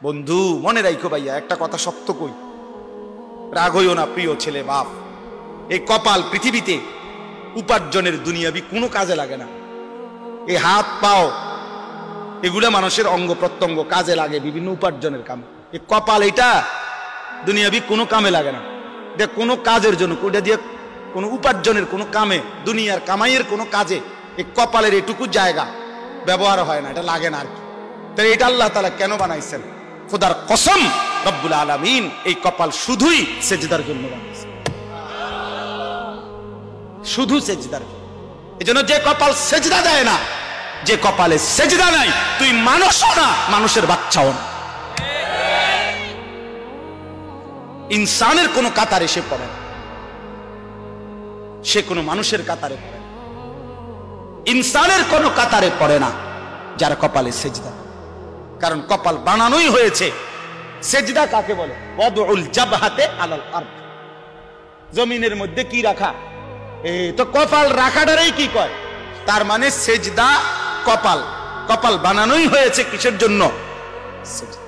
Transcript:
বন্ধু মনে রাখো ভাইয়া, একটা কথা শক্ত কই, রাগ হইও না প্রিয় ছেলে বাপ। এই কপাল পৃথিবীতে উপার্জনের দুনিয়াবি কোনো কাজে লাগে না। এই হাত পাও এগুলা মানুষের অঙ্গ প্রত্যঙ্গ কাজে লাগে বিভিন্ন উপার্জনের কামে। এই কপাল এটা দুনিয়াবি কোনো কামে লাগে না, এটা কোনো কাজের জন্য, ওটা দিয়ে কোনো উপার্জনের কোনো কামে, দুনিয়ার কামাইয়ের কোনো কাজে এই কপালের এটুকু জায়গা ব্যবহার হয় না, এটা লাগে না আর কি। তাই এটা আল্লাহ তাআলা কেন বানাইছেন? খোদার কসম রব্বুল আলামিন এই কপাল শুধুই সেজদার জন্য বানাইছেন, শুধু সেজদার জন্য। এজন্য যে কপাল সেজদা দেয় না, যে কপালে সেজদা নাই, তুই মানুষও না, মানুষের বাচ্চাও না, ইনসানের কোন কাতারে সে পড়ে না, সে কোনো মানুষের কাতারে পড়ে না, ইনসানের কোন কাতারে পড়ে না যার কপালে সেজদা। কারণ কপাল বানানোই হয়েছে, সেজদা কাকে বলে? ওয়াদউল জাবহাতে আলাল আরদ, জমিনের মধ্যে কি রাখা, তো কপাল রাখাটারই কি কয়? তার মানে সেজদা কপাল, কপাল বানানোই হয়েছে কিসের জন্য? সেজদা।